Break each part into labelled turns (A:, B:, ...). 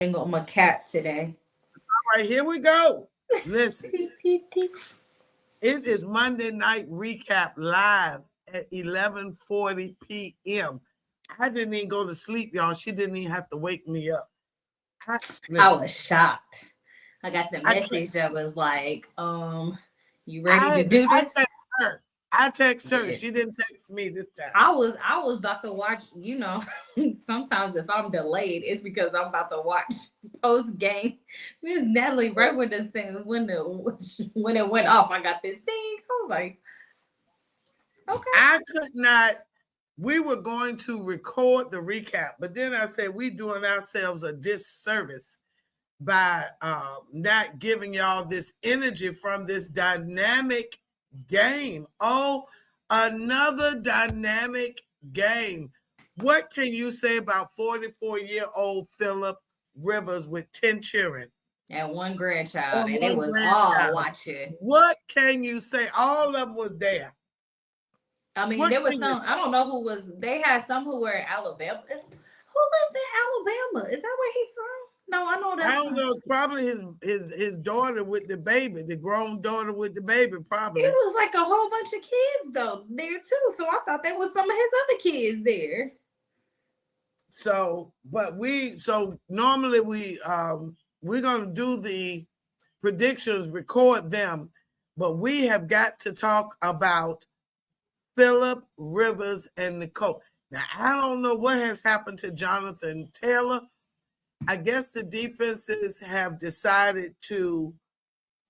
A: I'm a cat today.
B: All right, here we go. Listen, it is Monday Night Recap live at 11:40 p.m. I didn't even go to sleep, y'all. She didn't even have to wake me up. I,
A: I
B: listen,
A: was shocked. I got the
B: I can't.
A: message that was like, you ready to
B: I
A: do
B: I
A: this?
B: text her. I text her.
A: Yeah.
B: She didn't text me this time.
A: I was about to watch, sometimes if I'm delayed, it's because I'm about to watch post game. Miss Natalie, right
B: Listen,
A: when the thing when it went off, I got this thing. I was like, okay.
B: I could not. We were going to record the recap, but then I said we doing ourselves a disservice by not giving y'all this energy from this dynamic game. Oh, another dynamic game. What can you say about 44-year-old Philip Rivers with 10 children
A: And one grandchild,
B: and
A: and it
B: one
A: was all
B: grandchild?
A: watching.
B: What can you say? All of them was there.
A: I mean,
B: What
A: there was
B: can you
A: some. I
B: say?
A: don't know who was. They had some who were in Alabama. Who lives in Alabama? Is that where he's from? No, I know
B: I
A: that's.
B: don't know. It's probably his daughter with the baby, the grown daughter with the baby,
A: It
B: probably.
A: was like a whole bunch of kids though there too. So I thought there was some of his other kids there.
B: So, but normally we're gonna do the predictions, record them, but we have got to talk about Philip Rivers and Nicole. Now I don't know what has happened to Jonathan Taylor. I guess the defenses have decided to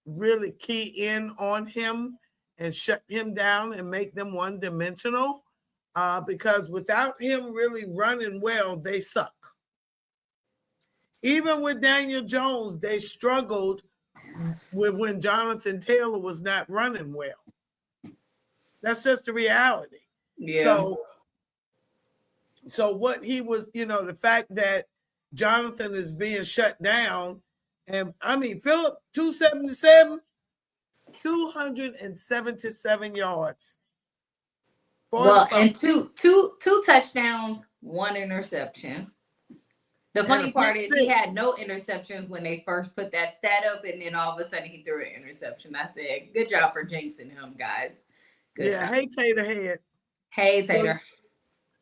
B: really key in on him and shut him down and make them one dimensional. Because without him really running well, they suck. Even with Daniel Jones, they struggled with when Jonathan Taylor was not running well. That's just the reality.
A: Yeah.
B: So what he was, the fact that Jonathan is being shut down, and I mean Philip 277 yards.
A: Well,
B: 45
A: and two touchdowns, one interception. The
B: and a
A: funny
B: pick
A: part is he
B: six.
A: had no interceptions when they first put that stat up, and then all of a sudden he threw an interception. I said, "Good job for jinxing him, guys. Good
B: Yeah,
A: job."
B: hey Tater head.
A: Hey,
B: So
A: Tater.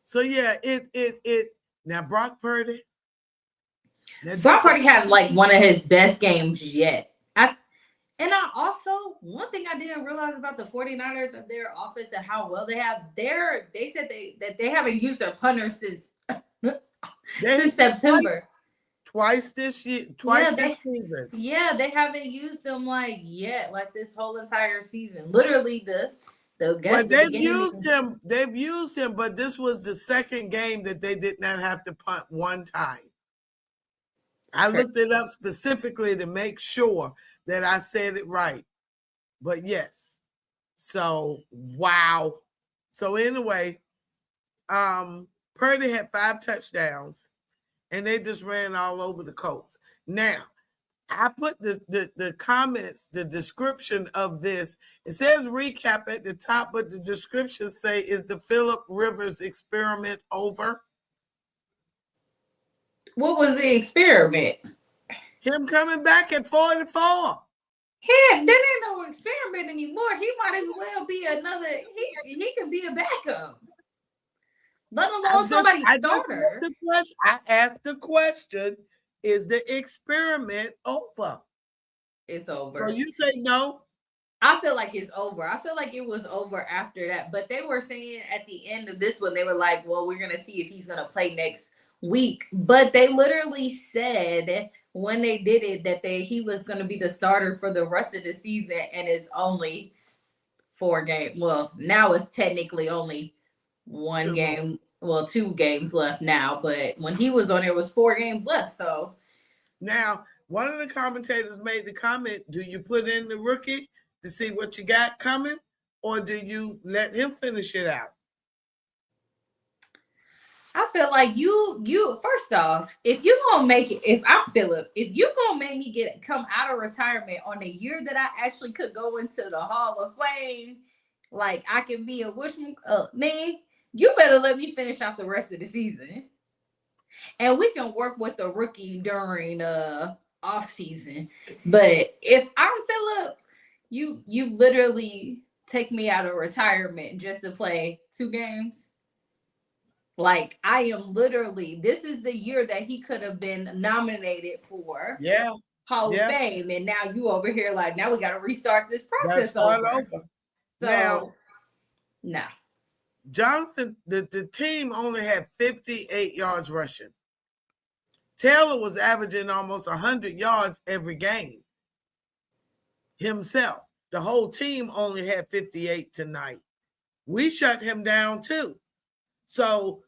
B: so yeah, it now Brock Purdy. Now
A: Brock
B: just a
A: Purdy had like one of his best games yet. I also, one thing I didn't realize about the 49ers of their offense and how well they have, they said they haven't used their punter since
B: they
A: September.
B: twice this year,
A: Yeah,
B: twice this season.
A: they haven't used them like yet, like this whole entire season. Literally the
B: Well,
A: guess the beginning.
B: They've used him, but this was the second game that they did not have to punt one time. I looked it up specifically to make sure that I said it right. But yes. So wow. So anyway, Purdy had 5 touchdowns and they just ran all over the Colts. Now, I put the comments, the description of this. It says recap at the top, but the description say, is the Philip Rivers experiment over?
A: What was the experiment?
B: Him coming back at 44.
A: There ain't no experiment anymore. He might as well be another. He could be a backup, let alone somebody's
B: I just
A: starter.
B: asked the question. I asked the question, is the experiment over?
A: It's
B: So
A: over.
B: you say no?
A: I feel like it's over. I feel like it was over after that. But they were saying at the end of this one, they were like, well, we're going to see if he's going to play next week. But they literally said when they did it that he was going to be the starter for the rest of the season. And it's only 4 games. Well, now it's technically only one
B: 2 more.
A: game. Well, 2 games left now. But when he was on, there was 4 games left. So
B: now, one of the commentators made the comment, do you put in the rookie to see what you got coming, or do you let him finish it out?
A: I feel like you first off, if you gonna make it, if I'm Philip, if you gonna make me come out of retirement on the year that I actually could go into the Hall of Fame, like I can be a man, you better let me finish out the rest of the season. And we can work with the rookie during off season. But if I'm Philip, you literally take me out of retirement just to play 2 games. Like I am literally, this is the year that he could have been nominated for Hall of Fame, and now you over here like now we got to restart this process over. So
B: now,
A: no.
B: Jonathan, the team only had 58 yards rushing. Taylor was averaging almost 100 yards every game himself. The whole team only had 58 tonight. We shut him down too. So,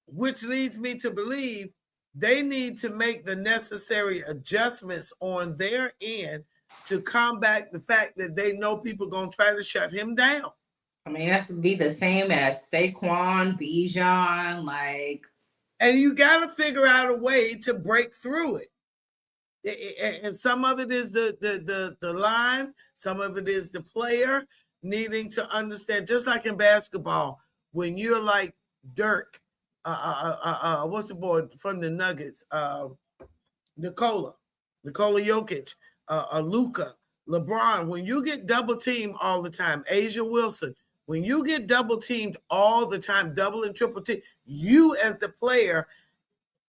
B: which leads me to believe they need to make the necessary adjustments on their end to combat the fact that they know people are going to try to shut him down.
A: I mean, that's be the same as Saquon, Bijan, like.
B: And you got to figure out a way to break through it. And some of it is the line, some of it is the player needing to understand. Just like in basketball, when you're like Dirk, what's the boy from the Nuggets? Nikola Jokic, Luka, LeBron. When you get double teamed all the time, Asia Wilson. When you get double teamed all the time, double and triple team, you as the player,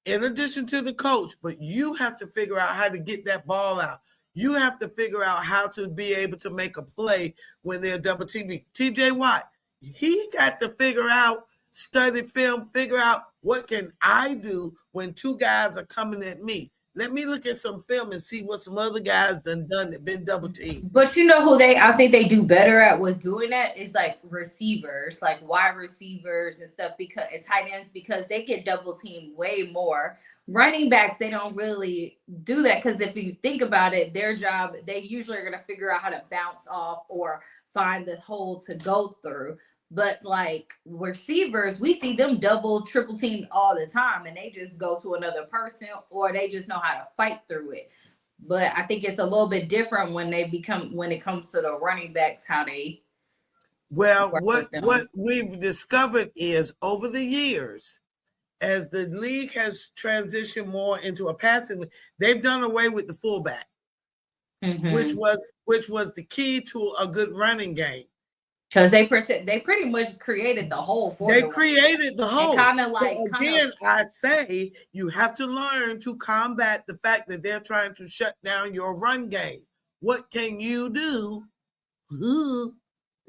B: in addition to the coach, but you have to figure out how to get that ball out. You have to figure out how to be able to make a play when they're double teaming. TJ Watt, he got to figure out, study film, figure out what can I do when 2 guys are coming at me. Let me look at some film and see what some other guys done that been double teamed.
A: But you know who I think they do better at with doing that is like receivers, like wide receivers and stuff, because tight ends, because they get double teamed way more. Running backs, they don't really do that because if you think about it, their job, they usually are going to figure out how to bounce off or find the hole to go through. But like receivers, we see them double, triple teamed all the time, and they just go to another person or they just know how to fight through it. But I think it's a little bit different when it comes to the running backs, how they.
B: Well, what we've discovered is over the years, as the league has transitioned more into a passing, they've done away with the fullback, which was the key to a good running game.
A: Because they pretty much created the hole for
B: they created the hole.
A: Kind of like
B: I say you have to learn to combat the fact that they're trying to shut down your run game. What can you do?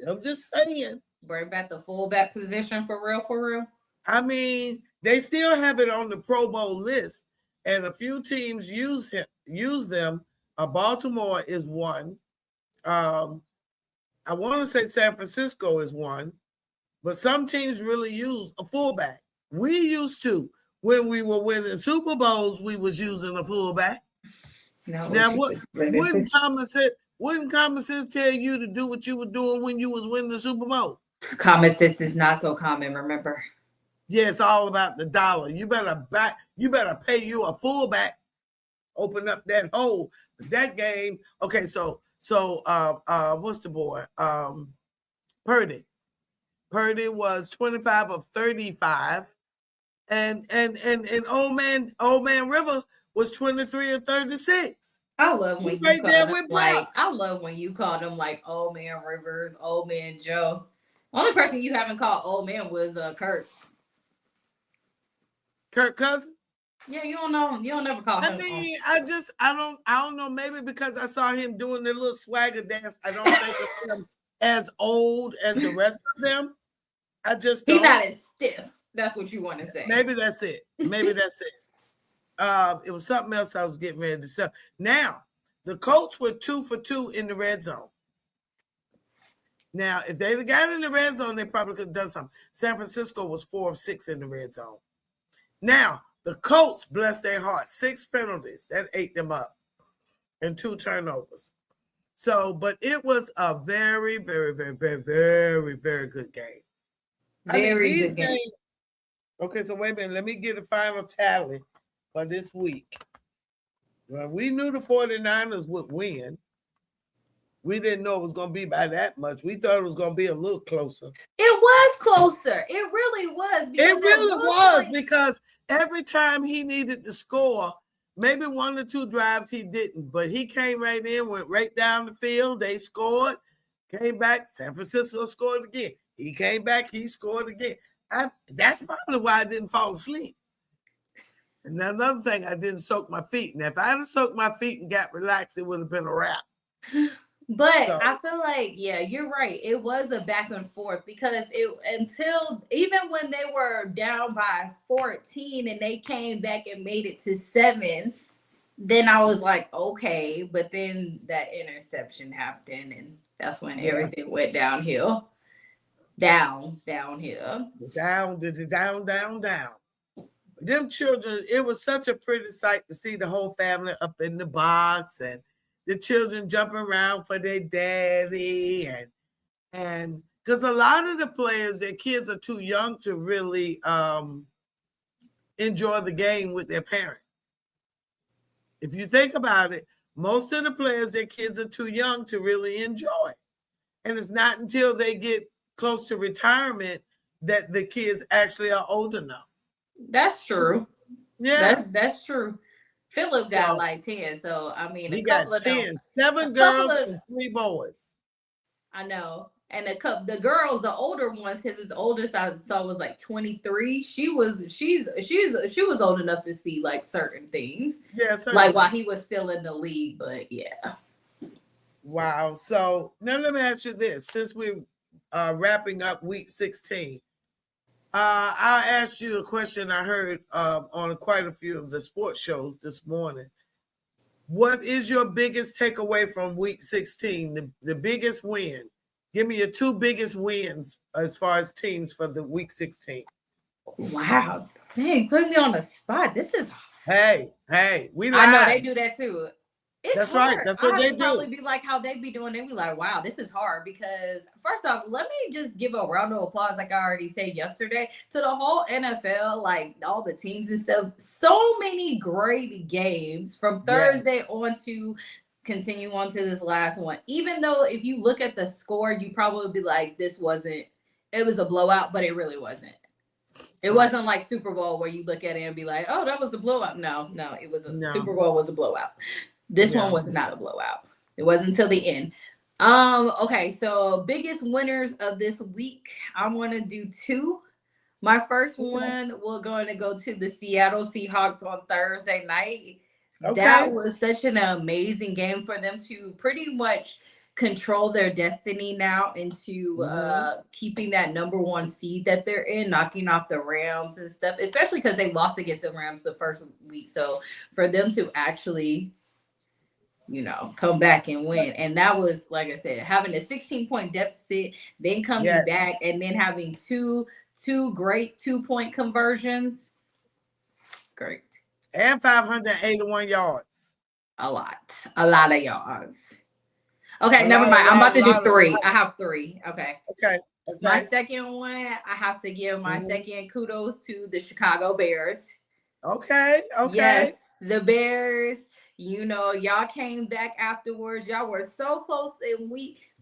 B: I'm just saying.
A: Bring back the fullback position for real.
B: I mean, they still have it on the Pro Bowl list, and a few teams use them. Baltimore is one. I want to say San Francisco is one, but some teams really use a fullback. We used to, when we were winning Super Bowls, we was using a fullback.
A: No,
B: now, wouldn't common sense tell you to do what you were doing when you was winning the Super Bowl?
A: Common sense is not so common, remember?
B: Yeah, it's all about the dollar. You better pay you a fullback, open up that hole. That game, okay, so what's the boy? Purdy. Purdy was 25 of 35. And old man River was 23 of 36.
A: I love when I love when you call them like old man Rivers, old man Joe. Only person you haven't called old man was Kirk
B: Cousins.
A: Yeah, you don't know. You don't never call him.
B: I mean, I don't know. Maybe because I saw him doing the little swagger dance. I don't think of him as old as the rest of them. I just
A: he's not as stiff. That's what you want to say.
B: Maybe that's it. It was something else I was getting ready to say. Now, the Colts were 2 for 2 in the red zone. Now, if they'd have got in the red zone, they probably could have done something. San Francisco was 4 of 6 in the red zone. Now, the Colts, bless their hearts, 6 penalties. That ate them up. And 2 turnovers. So, but it was a very, very, very, very, very, very good game. Good game. Okay, so wait a minute. Let me get a final tally for this week. Well, we knew the 49ers would win. We didn't know it was going to be by that much. We thought it was going to be a little closer.
A: It was closer. It really was.
B: It really was because every time he needed to score, maybe 1 or 2 drives he didn't, but he came right in, went right down the field. They scored, came back. San Francisco scored again. He came back, he scored again. That's probably why I didn't fall asleep. And another thing, I didn't soak my feet. And if I had soaked my feet and got relaxed, it would have been a wrap.
A: But so, I feel like, yeah, you're right. It was a back and forth because until even when they were down by 14 and they came back and made it to 7, then I was like, okay. But then that interception happened, and that's when everything went downhill. Downhill.
B: Down. Them children, it was such a pretty sight to see the whole family up in the box and the children jumping around for their daddy, and because a lot of the players, their kids are too young to really enjoy the game with their parent. If you think about it, most of the players, their kids are too young to really enjoy. And it's not until they get close to retirement that the kids actually are old enough.
A: That's true.
B: Yeah,
A: that's true. Philip got like 10, so I mean,
B: he got 10, 7 girls and 3 boys.
A: I know, and the girls, the older ones, because his oldest I saw was like 23. She was old enough to see like certain things.
B: Yeah,
A: like while he was still in the league, but yeah.
B: Wow. So now let me ask you this: since we're wrapping up week 16. I'll ask you a question I heard on quite a few of the sports shows this morning. What is your biggest takeaway from week 16? The biggest win. Give me your 2 biggest wins as far as teams for the week 16.
A: Wow. Dang, putting me on the spot. This is
B: Hey, we live.
A: I know they do that too.
B: That's hard. Right. That's what they do.
A: Probably be like how they be doing. They be like, wow, this is hard because first off, let me just give a round of applause, like I already said yesterday, to the whole NFL, like all the teams and stuff. So many great games from Thursday on to continue on to this last one. Even though if you look at the score, you probably be like, it was a blowout, but it really wasn't. It wasn't like Super Bowl where you look at it and be like, oh, that was a blowout. No, it was Super Bowl was a blowout. This one was not a blowout. It wasn't until the end. Okay, so biggest winners of this week. I want to do 2. My first one, we're going to go to the Seattle Seahawks on Thursday night. Okay. That was such an amazing game for them to pretty much control their destiny now into keeping that number 1 seed that they're in, knocking off the Rams and stuff, especially because they lost against the Rams the first week. So for them to actually come back and win. And that was, like I said, having a 16-point deficit, then coming back and then having two great 2-point conversions. Great.
B: And 581 yards.
A: A lot of yards. Okay, never mind. I'm about to do 3. I have 3. Okay. My second one, I have to give my second kudos to the Chicago Bears.
B: Okay.
A: Yes, the Bears. Y'all came back afterwards. Y'all were so close in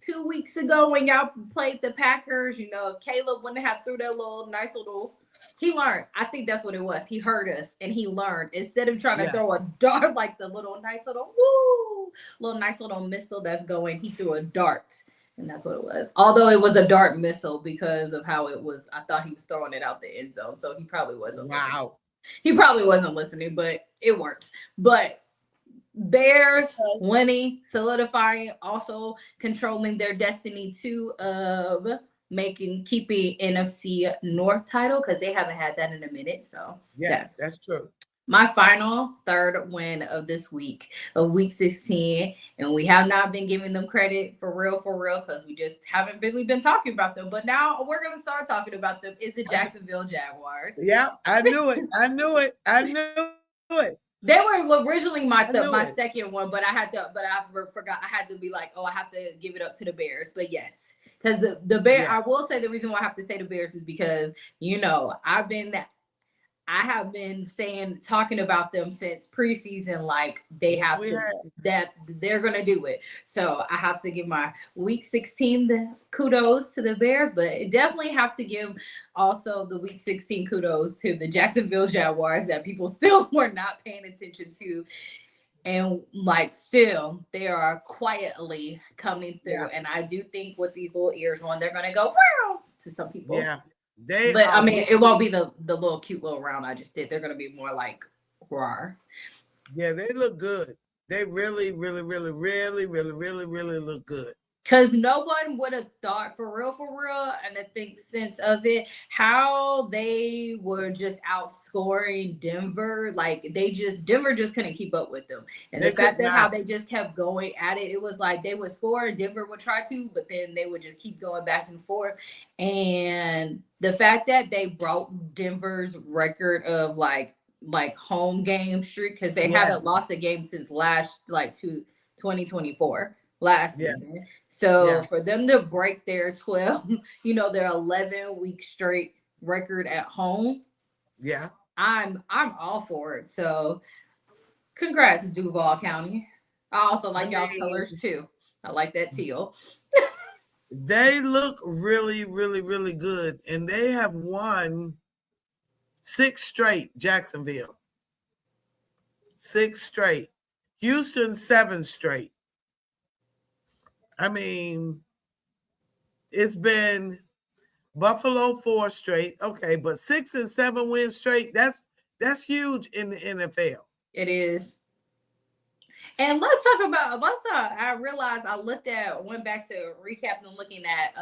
A: 2 weeks ago when y'all played the Packers. If Caleb wouldn't have threw that he learned. I think that's what it was. He heard us and he learned. Instead of trying to throw a dart like the nice little missile that's going, he threw a dart. And that's what it was. Although it was a dart missile because of how it was. I thought he was throwing it out the end zone. So he probably wasn't listening. He probably wasn't listening, but it worked. But Bears winning, solidifying, also controlling their destiny too of keeping NFC North title because they haven't had that in a minute. So
B: yes, that's true.
A: My final 3rd win of this week, of week 16, and we have not been giving them credit for real, because we just haven't really been talking about them. But now we're gonna start talking about them. Is the Jacksonville Jaguars?
B: Yeah, I knew it.
A: They were originally my second one, but I forgot. I had to be like, I have to give it up to the Bears. But yes, because the Bears, I will say the reason why I have to say the Bears is because, I have been talking about them since preseason, like they
B: Yes,
A: have
B: we
A: to,
B: have.
A: that they're gonna do it. So I have to give my week 16 the kudos to the Bears, but I definitely have to give also the week 16 kudos to the Jacksonville Jaguars that people still were not paying attention to. And like still they are quietly coming through.
B: Yeah,
A: And I do think with these little ears on, they're gonna go wow to some people.
B: yeah. They
A: But I
B: are
A: mean, it won't be the little cute little round I just did. They're gonna be more like raw.
B: yeah, they look good. They really, really, really, really, really, really, really look good.
A: Cause no one would have thought for real, and I think sense of it, how they were just outscoring Denver. Like Denver just couldn't keep up with them. And
B: They
A: the fact
B: could
A: that how
B: not.
A: they just kept going at it, it was like they would score and Denver would try to, but then they would just keep going back and forth. And the fact that they broke Denver's record of like home game streak, because they haven't
B: Yes.
A: lost a game since last 2024 last
B: Yeah.
A: season. So
B: Yeah.
A: for them to break their 12, their 11-week straight record at home,
B: Yeah.
A: I'm all for it. So congrats, Duval County. I also like y'all's colors too. I like that teal.
B: They look really, really, really good. And they have won 6 straight, Jacksonville. 6 straight. Houston, 7 straight. I mean, it's been Buffalo 4 straight. Okay, but 6 and 7 wins straight. That's huge in the NFL.
A: It is. And let's talk about I realized I went back to recap and looking at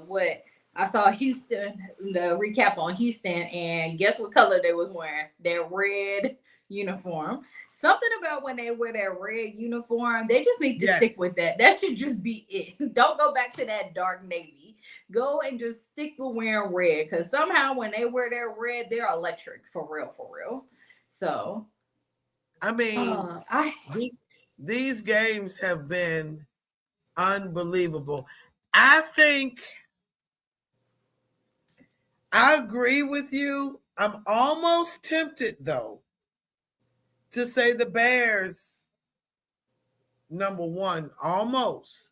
A: what I saw Houston, the recap on Houston, and guess what color they was wearing? Their red uniform. Something about when they wear their red uniform, they just need to stick with that. That should just be it. Don't go back to that dark navy. Go and just stick with wearing red, because somehow when they wear their red, they're electric for real. So,
B: I mean, these games have been unbelievable. I think I agree with you. I'm almost tempted, though, to say the Bears number 1. Almost.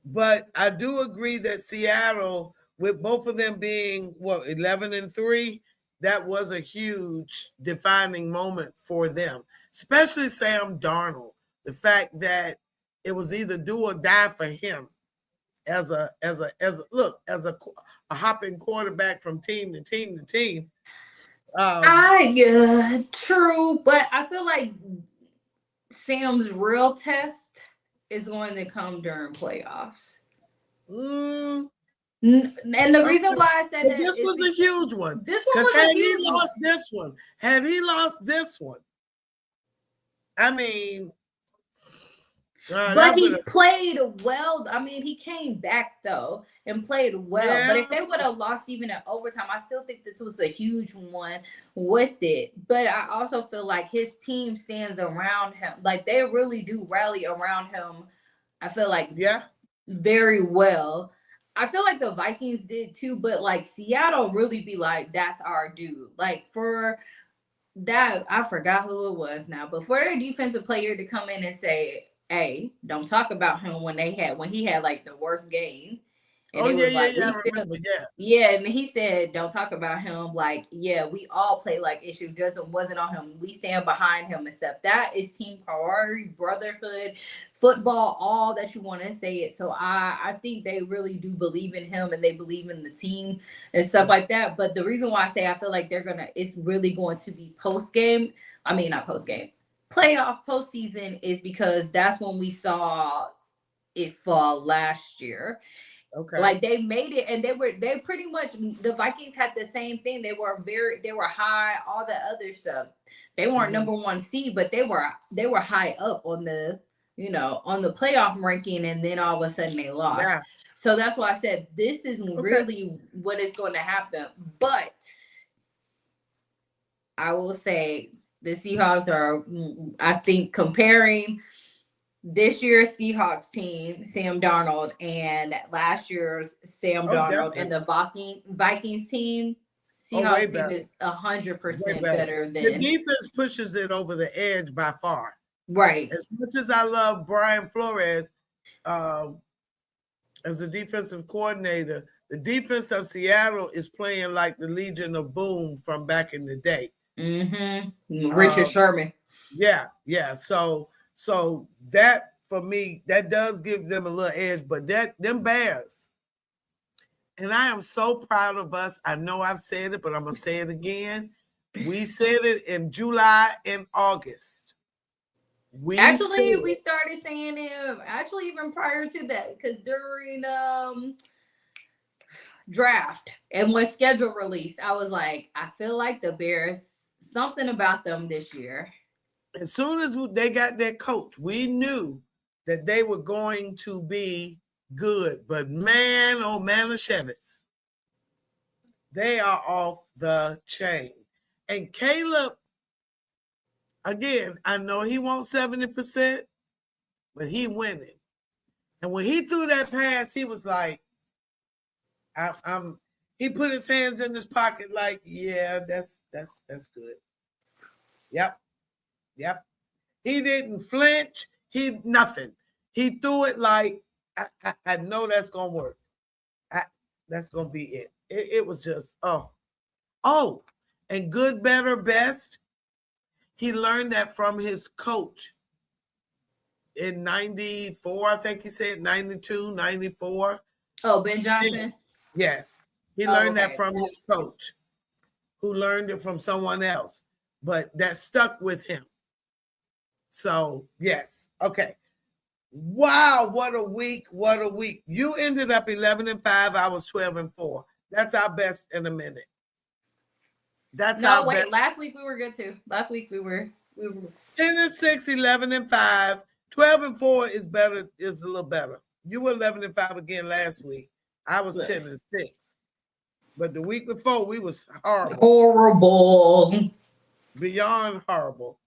B: But I do agree that Seattle, with both of them being 11 and 3, that was a huge defining moment for them, especially Sam Darnold. The fact that it was either do or die for him as a hopping quarterback from team to team to team.
A: True, but I feel like Sam's real test is going to come during playoffs. And the reason why I said that
B: this was a huge one.
A: This one was a huge one.
B: Had he lost this one, I mean,
A: but he played well. I mean, he came back though and played well. Yeah. But if they would have lost even at overtime, I still think this was a huge one with it. But I also feel like his team stands around him. Like they really do rally around him. I feel like very well. I feel like the Vikings did too, but like Seattle really be like, that's our dude. Like for that, I forgot who it was now, but for their defensive player to come in and say, hey, don't talk about him when he had like the worst game. And
B: I remember.
A: And he said, don't talk about him. Like, we all play like issue wasn't on him. We stand behind him and stuff. That is team priority, brotherhood, football, all that you want to say it. So I think they really do believe in him and they believe in the team and stuff like that. But the reason why I say I feel like it's really going to be post-game. I mean, not post-game. Playoff postseason is because that's when we saw it fall last year.
B: Okay.
A: Like they made it, and they pretty much, the Vikings had the same thing. They were high, all the other stuff. They weren't number 1 seed, but they were high up on the on the playoff ranking, and then all of a sudden they lost. Yeah. So that's why I said this is really what is going to happen. But I will say the Seahawks are, I think, comparing this year's Seahawks team, Sam Darnold, and last year's Sam
B: Oh,
A: Darnold and
B: definitely.
A: the Vikings team,
B: Oh, way
A: Seahawks team
B: better.
A: is
B: Way
A: 100%
B: better.
A: better
B: The
A: than
B: defense pushes it over the edge by far.
A: right.
B: As much as I love Brian Flores as a defensive coordinator, the defense of Seattle is playing like the Legion of Boom from back in the day.
A: Richard Sherman.
B: Yeah. So that for me, that does give them a little edge, but them Bears. And I am so proud of us. I know I've said it, but I'm gonna say it again. We said it in July and August.
A: We started saying it actually even prior to that, because during draft and when schedule released, I was like, I feel like the Bears, something about them this year.
B: As soon as they got their coach, we knew that they were going to be good. But man, oh Manischewitz, they are off the chain. And Caleb, again, I know he wants 70%, but he winning. And when he threw that pass, he was like, he put his hands in his pocket like, yeah, that's good. Yep. He didn't flinch. Nothing. He threw it like, I know that's gonna work. That's gonna be it. It was just and good, better, best. He learned that from his coach in 94, I think he said 92, 94.
A: Oh, Ben Johnson?
B: Yes. He learned that from his coach, who learned it from someone else, but that stuck with him. So, yes. Okay. Wow, what a week. You ended up 11-5. I was 12-4. That's our best in a minute.
A: Best. Last week we were good too. Last week we were
B: 10-6, 11-5. 12-4 is better, is a little better. You were 11-5 again last week. I was 10-6. But the week before we was
A: horrible.
B: Beyond horrible.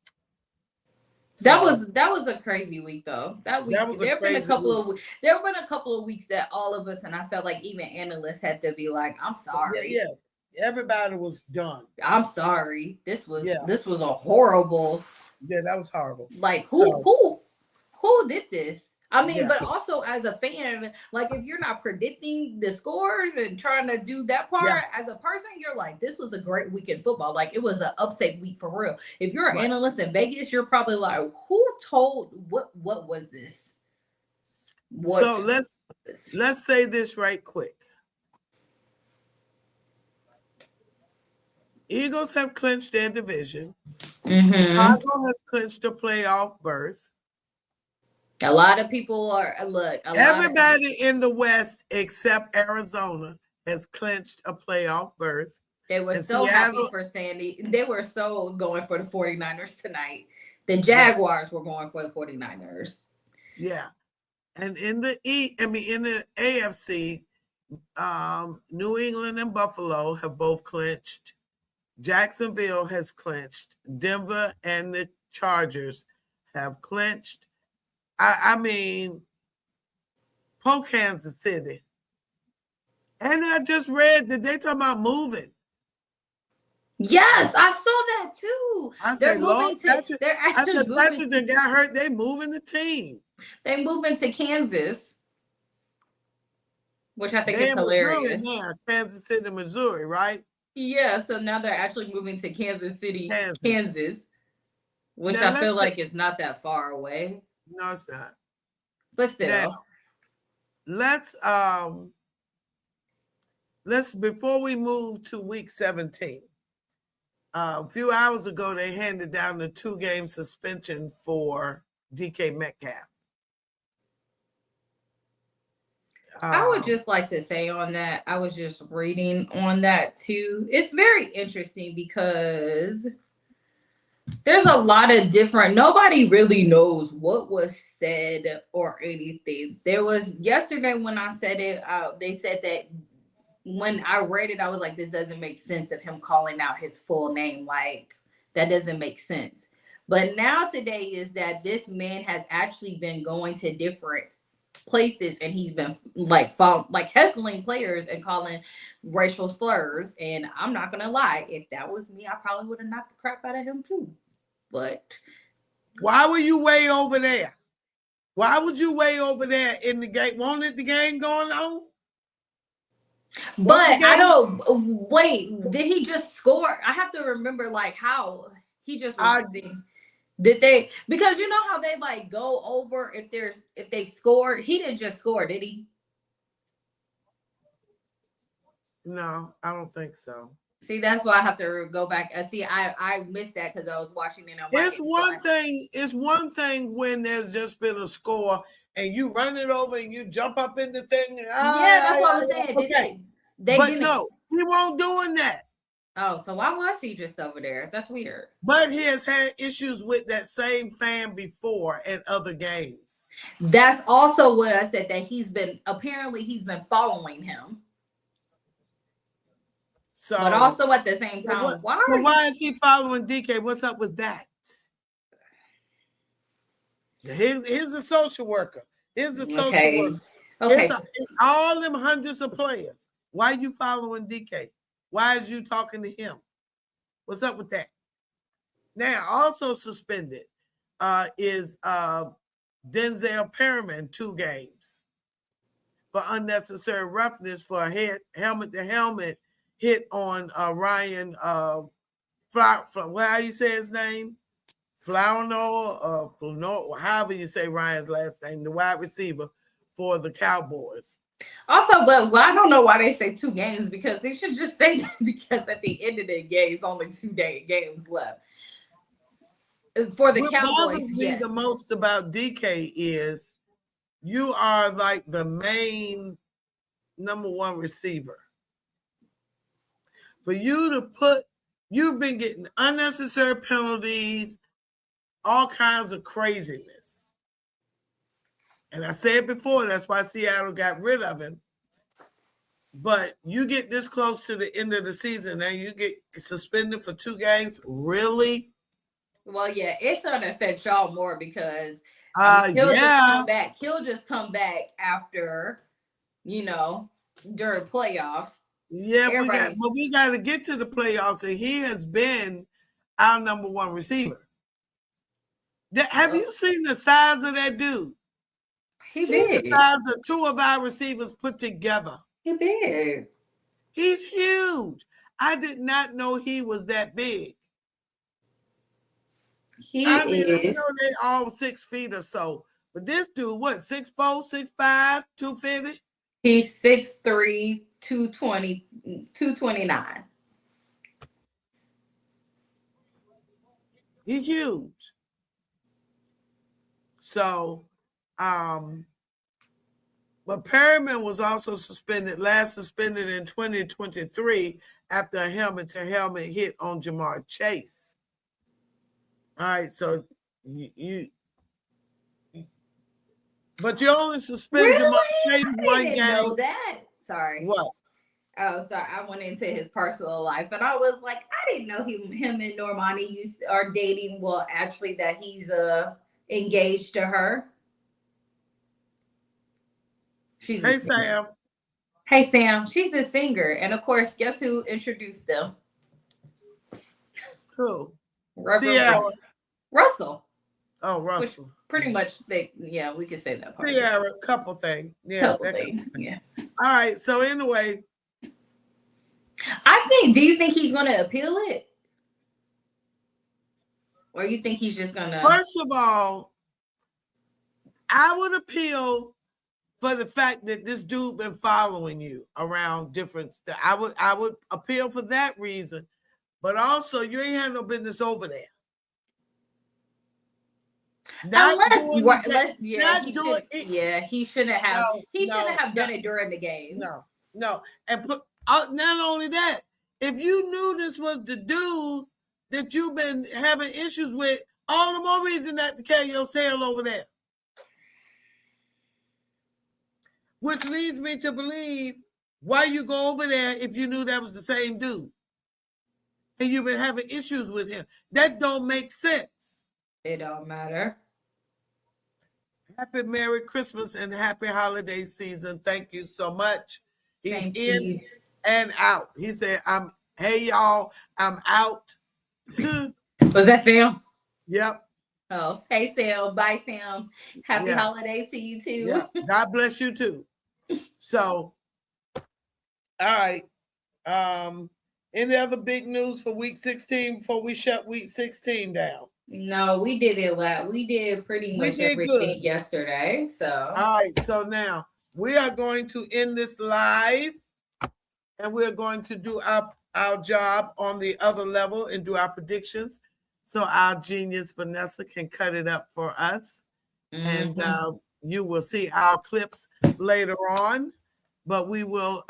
A: That was a crazy week though. There have been a couple of weeks that all of us, and I felt like even analysts had to be like, I'm sorry.
B: Yeah. Everybody was done.
A: I'm sorry. This was a horrible.
B: Yeah, that was horrible.
A: Like who did this? I mean, but also as a fan, like if you're not predicting the scores and trying to do that part as a person, you're like, this was a great week in football. Like it was an upset week for real. If you're an analyst in Vegas, you're probably like, who told what was this?
B: So let's say this right quick. Eagles have clinched their division. Chicago has clinched a playoff berth.
A: A lot of people are
B: everybody in the West except Arizona has clinched a playoff berth.
A: They were so happy for Sandy. They were so going for the 49ers tonight. The Jaguars were going for the 49ers.
B: Yeah. And in the AFC, New England and Buffalo have both clinched. Jacksonville has clinched. Denver and the Chargers have clinched. I mean, poke Kansas City. And I just read that they're talking about moving.
A: Yes, I saw that too.
B: I said, Lord, Patrick that got hurt. They moving the team.
A: They moving to Kansas, which I think is hilarious.
B: Missouri, Kansas City, Missouri, right?
A: Yeah, so now they're actually moving to Kansas City, Kansas, which I feel like is not that far away.
B: No, it's not.
A: But still.
B: Now, let's before we move to week 17. A few hours ago, they handed down the 2-game suspension for DK Metcalf.
A: I would just like to say on that, I was just reading on that too. It's very interesting because there's a lot of nobody really knows what was said or anything. There was yesterday when I said it, they said that when I read it, I was like, this doesn't make sense of him calling out his full name. Like, that doesn't make sense. But now today is that this man has actually been going to different places and he's been like heckling players and calling racial slurs. And I'm not gonna lie, if that was me, I probably would have knocked the crap out of him too. But
B: why were you way over there? Why was you way over there in the game? Wasn't the game going on?
A: But I don't wait. Did he just score? I have to remember like how he just was. Did they? Because you know how they like go over if they scored. He didn't just score, did he?
B: No, I don't think so.
A: See, that's why I have to go back. See, I missed that because I was watching it on my
B: It's one thing. It's one thing when there's just been a score and you run it over and you jump up in the thing. And,
A: yeah, that's what I was saying.
B: Okay. But no, he won't doing that.
A: Oh, so why was he just over there? That's weird.
B: But he has had issues with that same fan before in other games.
A: That's also what I said, that he's been following him. So, but also at the same time,
B: why is he following DK? What's up with that? Here's a social worker. Here's a social worker. Okay. All them hundreds of players. Why are you following DK? Why is you talking to him? What's up with that? Now, also suspended is Denzel Perryman, 2 games for unnecessary roughness for a helmet-to-helmet hit on Ryan how you say his name? Flano, however you say Ryan's last name, the wide receiver for the Cowboys.
A: Also, but I don't know why they say 2 games, because they should just say that, because at the end of the game, it's only 2 games left. For the Cowboys,
B: what bothers me the most about DK is you are like the main number 1 receiver. For you to you've been getting unnecessary penalties, all kinds of craziness. And I said before, that's why Seattle got rid of him. But you get this close to the end of the season and you get suspended for 2 games? Really?
A: Well, yeah, it's going to affect y'all more because he'll just come back. He'll just come back after, during playoffs.
B: Yeah, we got to get to the playoffs, and he has been our number 1 receiver. Have you seen the size of that dude?
A: He's the
B: size of 2 of our receivers put together.
A: He's big.
B: He's huge. I did not know he was that big. I know they all 6 feet or so, but this dude, what, 6'4", 6'5", 250?
A: He's 6'3", 220, 229.
B: He's huge. So, but Perryman was also suspended in 2023 after a helmet-to-helmet hit on Jamar Chase. All right, so but you only suspend Jamar Chase 1 game. I didn't
A: know that. Sorry.
B: What?
A: Oh, sorry. I went into his personal life, and I was like, I didn't know him and Normani are dating. Well, actually, that he's engaged to her.
B: Hey, Sam.
A: Hey, Sam. She's a singer, and of course, guess who introduced them?
B: Who?
A: Russell.
B: Oh, Russell.
A: Which pretty much, we could say that part.
B: Sierra, couple thing. Yeah.
A: Couple thing. Yeah.
B: All right. So anyway,
A: do you think he's going to appeal it? Or you think he's just going to?
B: First of all, I would appeal for the fact that this dude been following you around different. I would appeal for that reason, but also you ain't had no business over there.
A: He shouldn't have. He shouldn't have done it during the game.
B: No, and not only that, if you knew this was the dude that you've been having issues with, all the more reason not to carry your tail over there. Which leads me to believe why you go over there if you knew that was the same dude and you've been having issues with him. That don't make sense.
A: It don't matter.
B: Happy Merry Christmas and happy holiday season. Thank you so much. He's
A: Thank
B: in
A: you.
B: and out. He said, hey y'all, I'm out.
A: Was that Sam?
B: Yep.
A: Oh, hey Sam. Bye, Sam. Happy
B: Yeah.
A: holidays to you too.
B: Yeah. God bless you too. So, all right. Any other big news for week 16 before we shut week 16 down?
A: No, we did it we did pretty
B: We
A: much
B: did
A: everything
B: good.
A: yesterday. So
B: All right. So now we are going to end this live and we're going to do our job on the other level and do our predictions. So our genius Vanessa can cut it up for us. And you will see our clips later on. But we will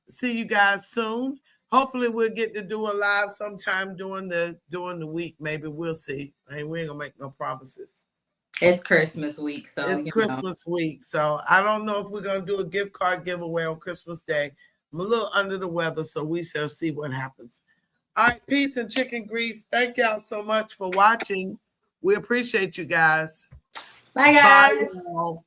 B: see you guys soon. Hopefully we'll get to do a live sometime during the week. Maybe we'll see. We ain't gonna make no promises.
A: It's Christmas week, so
B: It's Christmas week. So I don't know if we're gonna do a gift card giveaway on Christmas Day. I'm a little under the weather, so we shall see what happens. All right, peace and chicken grease. Thank y'all so much for watching. We appreciate you guys.
A: Bye guys.
B: Bye, y'all.